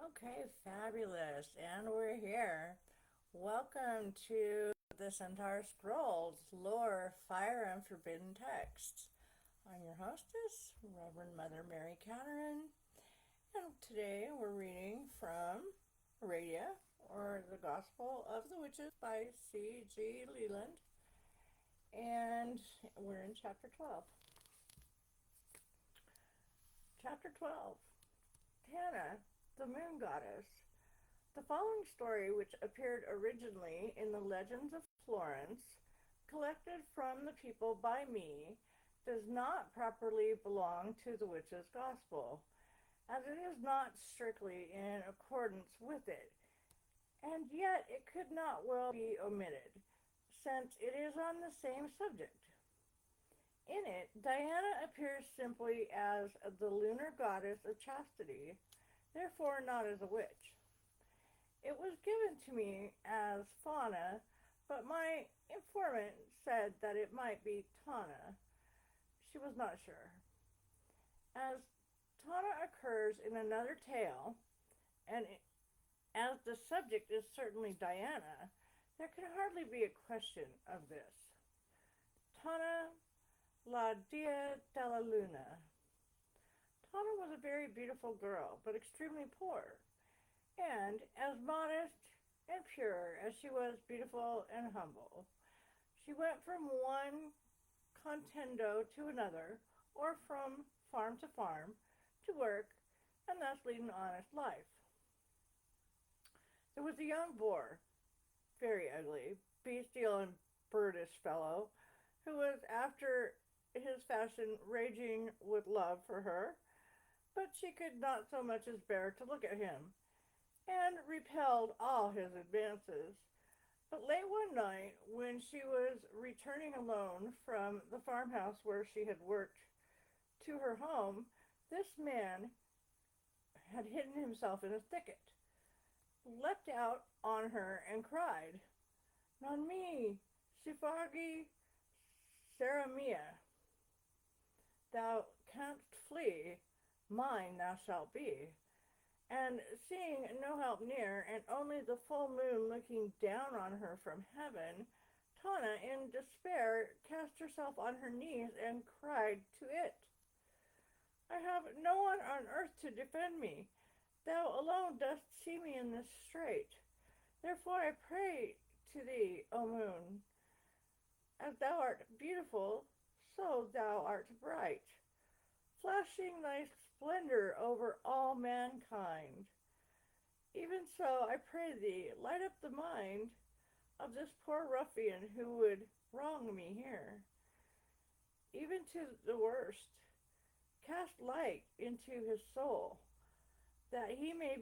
Okay, fabulous. And we're here. Welcome to the Sen Taur Scrolls, Lore, Fire, and Forbidden Texts. I'm your hostess, Reverend Mother Mary Catherine, and today we're reading from Aradia, or the Gospel of the Witches by C.G. Leland, and we're in chapter 12. Chapter 12, Tana, the Moon Goddess. The following story, which appeared originally in the Legends of Florence, collected from the people by me, does not properly belong to the Witch's Gospel, as it is not strictly in accordance with it, and yet it could not well be omitted, since it is on the same subject. In it, Diana appears simply as the lunar goddess of chastity, therefore not as a witch. It was given to me as Fauna, but my informant said that it might be Tana. She was not sure. As Tana occurs in another tale, and as the subject is certainly Diana, there can hardly be a question of this. Tana, la Dia de la Luna. Tana was a very beautiful girl, but extremely poor, and as modest and pure as she was beautiful and humble. She went from one contendo to another, or from farm to farm, to work, and thus lead an honest life. There was a young boar, very ugly, bestial and birdish fellow, who was after his fashion raging with love for her, but she could not so much as bear to look at him, and repelled all his advances. But late one night, when she was returning alone from the farmhouse where she had worked to her home, this man had hidden himself in a thicket, leapt out on her, and cried, "Non mi, sifagi Saramia, thou canst flee, mine thou shalt be." And seeing no help near, and only the full moon looking down on her from heaven, Tana, in despair, cast herself on her knees and cried to it, "I have no one on earth to defend me. Thou alone dost see me in this strait. Therefore I pray to thee, O moon, as thou art beautiful, so thou art bright, flashing thy splendor over all mankind. Even so, I pray thee, light up the mind of this poor ruffian who would wrong me here, even to the worst. Cast light into his soul, that he may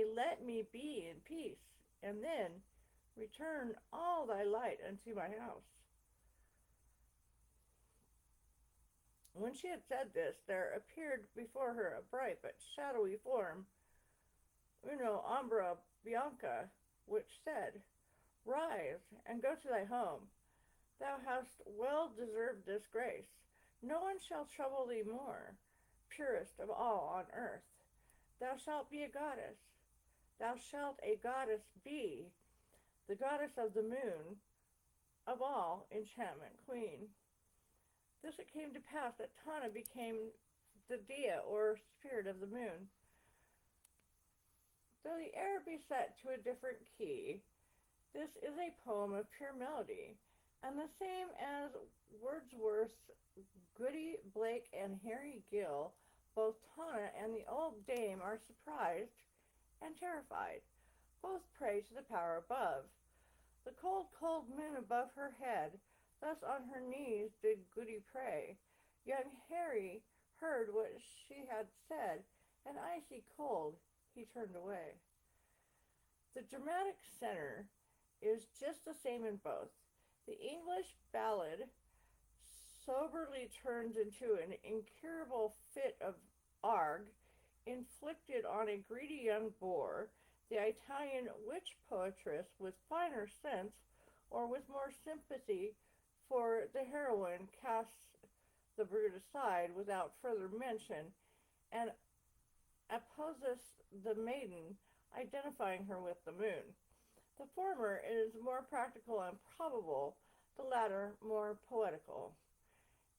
let me be in peace, and then return all thy light unto my house." When she had said this, there appeared before her a bright but shadowy form, uno ombra bianca, which said, "Rise, and go to thy home. Thou hast well deserved this grace. No one shall trouble thee more, purest of all on earth. Thou shalt be a goddess. Thou shalt a goddess be, the goddess of the moon, of all enchantment queen." Thus it came to pass that Tana became the Dia, or spirit of the moon. Though the air be set to a different key, this is a poem of pure melody, and the same as Wordsworth's Goody Blake and Harry Gill. Both Tana and the old dame are surprised and terrified. Both pray to the power above. The cold, cold moon above her head, thus on her knees did Goody pray. Young Harry heard what she had said, and icy cold he turned away. The dramatic center is just the same in both. The English ballad soberly turns into an incurable fit of arg inflicted on a greedy young boor. The Italian witch poetress, with finer sense or with more sympathy for the heroine, casts the brute aside without further mention, and opposes the maiden, identifying her with the moon. The former is more practical and probable, the latter more poetical.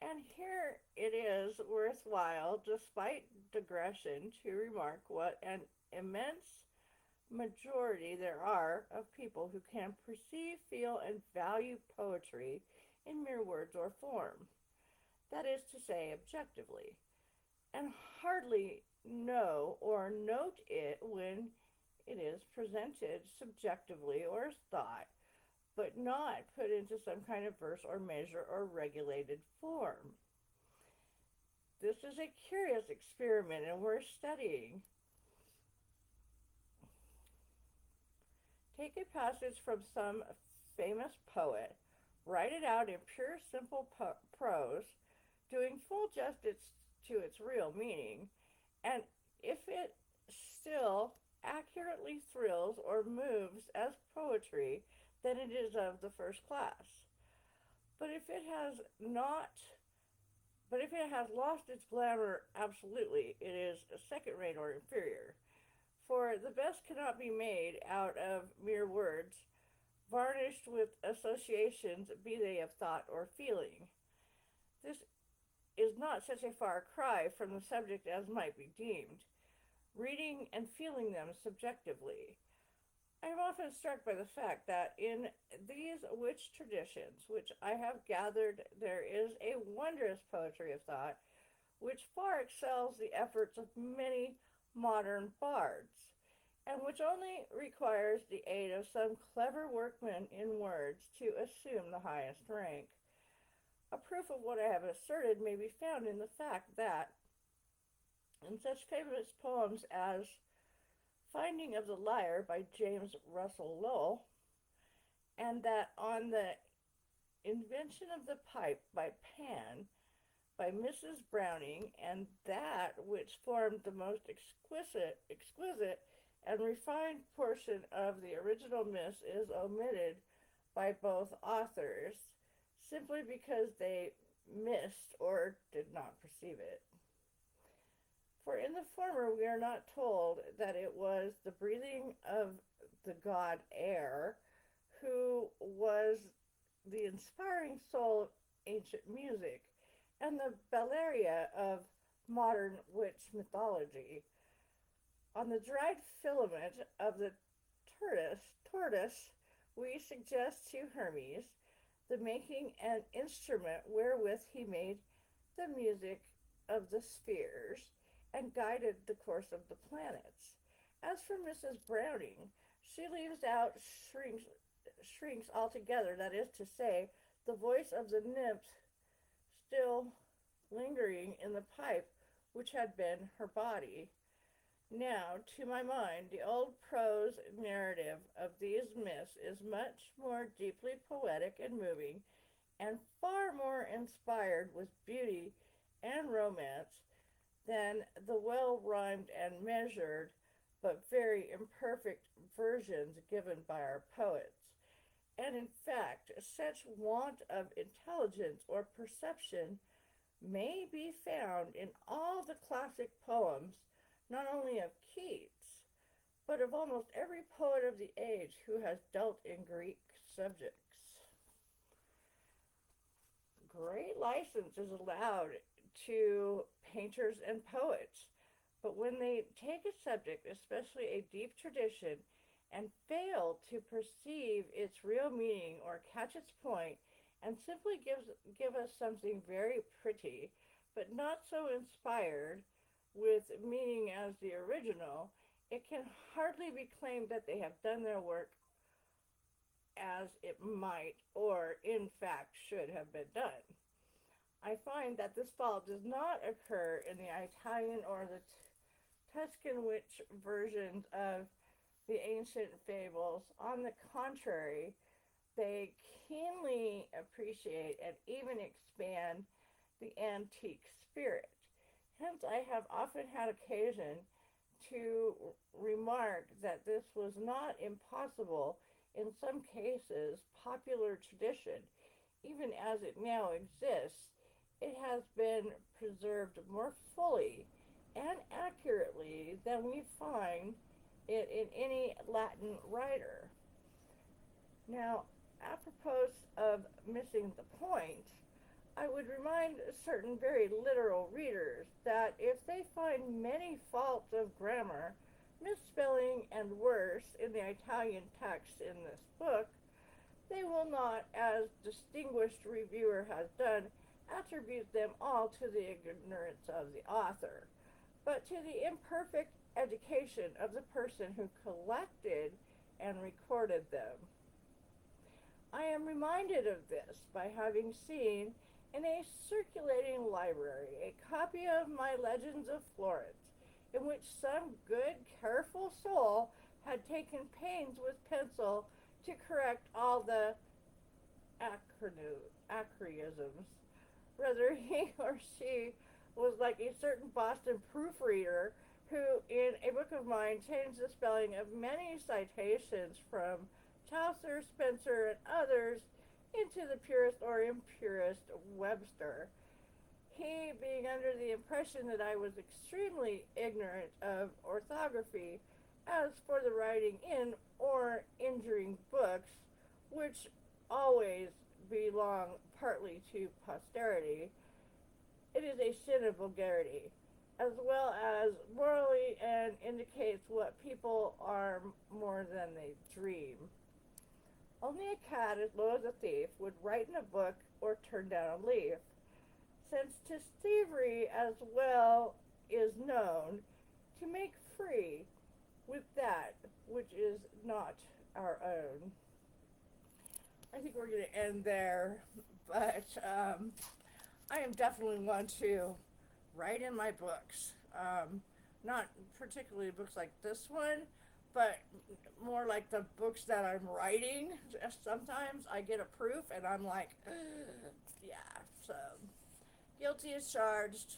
And here it is worthwhile, despite digression, to remark what an immense majority there are of people who can perceive, feel, and value poetry in mere words or form. That is to say, objectively, and hardly know or note it when it is presented subjectively or as thought, but not put into some kind of verse or measure or regulated form. This is a curious experiment and worth studying. Take a passage from some famous poet, write it out in pure, simple prose, doing full justice to its real meaning, and if it still accurately thrills or moves as poetry, then it is of the first class. But if it has not, but if it has lost its glamour absolutely, it is second rate or inferior. For the best cannot be made out of mere words, varnished with associations, be they of thought or feeling. This is not such a far cry from the subject as might be deemed, reading and feeling them subjectively. I am often struck by the fact that in these witch traditions, which I have gathered, there is a wondrous poetry of thought which far excels the efforts of many modern bards, and which only requires the aid of some clever workman in words to assume the highest rank. A proof of what I have asserted may be found in the fact that, in such famous poems as Finding of the Lyre by James Russell Lowell, and that On the Invention of the Pipe by Pan, by Mrs. Browning, and that which formed the most exquisite and refined portion of the original myth is omitted by both authors, simply because they missed or did not perceive it. For in the former we are not told that it was the breathing of the god Air who was the inspiring soul of ancient music and the Belleria of modern witch mythology. On the dried filament of the tortoise, we suggest to Hermes the making an instrument wherewith he made the music of the spheres and guided the course of the planets. As for Mrs. Browning, she leaves out shrinks altogether, that is to say, the voice of the nymph still lingering in the pipe which had been her body. Now, to my mind, the old prose narrative of these myths is much more deeply poetic and moving, and far more inspired with beauty and romance than the well-rhymed and measured, but very imperfect versions given by our poets. And in fact, such want of intelligence or perception may be found in all the classic poems, not only of Keats, but of almost every poet of the age who has dealt in Greek subjects. Great license is allowed to painters and poets, but when they take a subject, especially a deep tradition, and fail to perceive its real meaning or catch its point, and simply give us something very pretty, but not so inspired with meaning as the original, it can hardly be claimed that they have done their work as it might or in fact should have been done. I find that this fault does not occur in the Italian or the Tuscan witch versions of the ancient fables. On the contrary, they keenly appreciate and even expand the antique spirit. Hence, I have often had occasion to remark that this was not impossible, in some cases, popular tradition. Even as it now exists, it has been preserved more fully and accurately easily than we find it in any Latin writer. Now, apropos of missing the point, I would remind certain very literal readers that if they find many faults of grammar, misspelling, and worse in the Italian text in this book, they will not, as distinguished reviewer has done, attribute them all to the ignorance of the author, but to the imperfect education of the person who collected and recorded them. I am reminded of this by having seen in a circulating library a copy of my Legends of Florence, in which some good, careful soul had taken pains with pencil to correct all the acronyms. Whether he or she was like a certain Boston proofreader who, in a book of mine, changed the spelling of many citations from Chaucer, Spencer, and others into the purest or impurest Webster. He being under the impression that I was extremely ignorant of orthography, as for the writing in or injuring books, which always belong partly to posterity, it is a sin of vulgarity, as well as morally, and indicates what people are more than they dream. Only a cat as low as a thief would write in a book or turn down a leaf, since 'tis thievery as well is known to make free with that which is not our own. I think we're going to end there, but I am definitely one to write in my books. Not particularly books like this one, but more like the books that I'm writing. Just sometimes I get a proof and I'm like, yeah, so guilty as charged.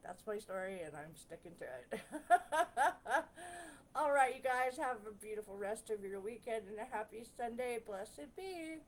That's my story and I'm sticking to it. All right, you guys, have a beautiful rest of your weekend and a happy Sunday. Blessed be.